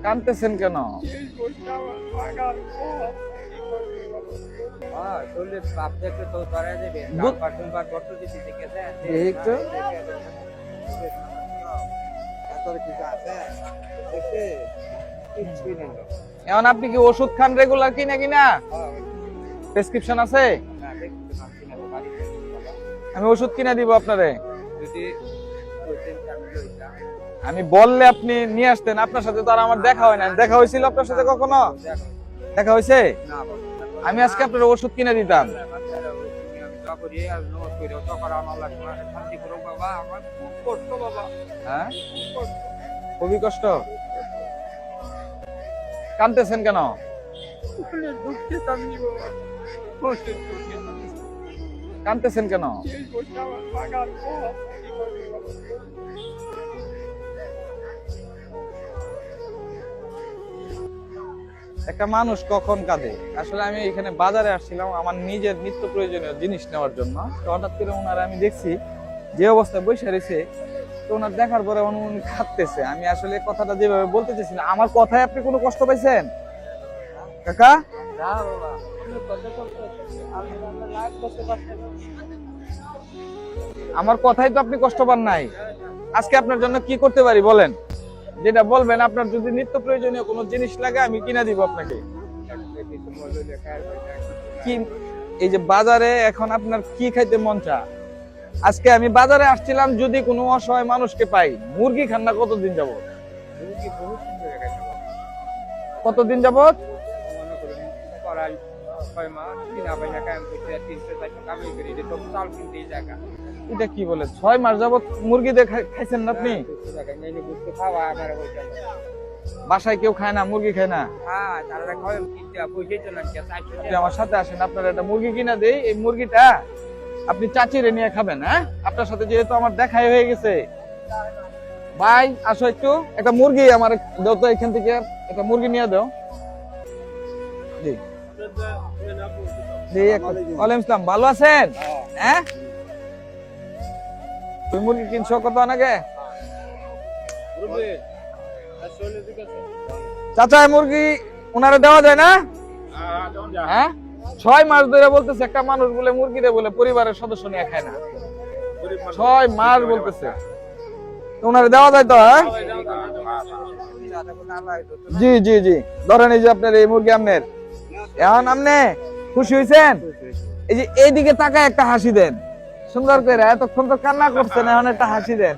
কাঁদতেছেন কেন? একটু এখন আপনি কি ওষুধ খান রেগুলার কিনা কিনা? প্রেসক্রিপশন আছে? আমি ওষুধ কিনে দিব আপনারে। আমি বললে আপনি নিয়ে আসতেন। আপনার সাথে তো আর আমার দেখা হয় না। দেখা হয়েছিল আপনার সাথে কখনো? দেখা হয়েছে? আমি আজকে আপনার ওষুধ কিনে দিতাম। হ্যাঁ, খুবই কষ্ট। কাঁদতেছেন কেন? কাঁদতেছেন কেন? একটা মানুষ কখন কাঁদে? আসলে আমি এখানে বাজারে আসছিলাম আমার নিজের নিত্য প্রয়োজনীয় জিনিস নেওয়ার জন্য। তো হঠাৎ করে ওনারা আমি দেখছি যে অবস্থায় বসে রয়েছে, তো ওনার দেখার পরে উনি কাঁদতেছে। আমি আসলে কথাটা যেভাবে বলতে চাইছি না, আমার কথায় আপনি কোনো কষ্ট পাইছেন কাকা? আমার কথাই তো আপনি কষ্ট পান নাই। আজকে আপনার জন্য কি করতে পারি বলেন? যেটা বলবেন। আপনার যদি নিত্য প্রয়োজনীয় কোনো জিনিস লাগে আমি কিনে দিব আপনাকে। কি এই যে বাজারে এখন আপনার কি খাইতে মন চায়? আজকে আমি বাজারে আসছিলাম, যদি কোনো অসহায় মানুষকে পাই। মুরগি খান না কতদিন যাবত? কতদিন যাবত? এটা কি বলে 6 মাস যাবত মুরগি দিয়ে খাইছেন না আপনি? বাসায় কেউ খায় না, মুরগি খায় না? আমার সাথে আসেন, আপনার একটা মুরগি কিনা দেই। এই মুরগিটা আপনি চাচিরে নিয়ে খাবেন। হ্যাঁ, আপনার সাথে যেহেতু আমার দেখাই হয়ে গেছে। ভাই আসো, একটু একটা মুরগি আমার দাও তো, এখান থেকে একটা মুরগি নিয়ে দাও। জি জি, ওয়ালাইকুম আসসালাম। ভালো আছেন? হ্যাঁ, তুই মুরগি কিনছো কত নাকি? চাচা মুরগি ওনারা দেওয়া যায় না? হ্যাঁ, 6 মাস ধরে বলতেছে একটা মানুষ বলে মুরগি দেয় বলে পরিবারের সদস্য নিয়ে খায় না। 6 মাস বলতেছে, ওনারা দেওয়া যায় তো? হ্যাঁ, জি জি জি, ধরেন এই যে আপনার এই মুরগি আপনার। এখন আপনি খুশি হয়েছেন? এই যে এইদিকে তাকায় একটা হাসি দেন সুন্দর করে। এতক্ষণ তো কান্না করছেন, এখন একটা হাসি দেন।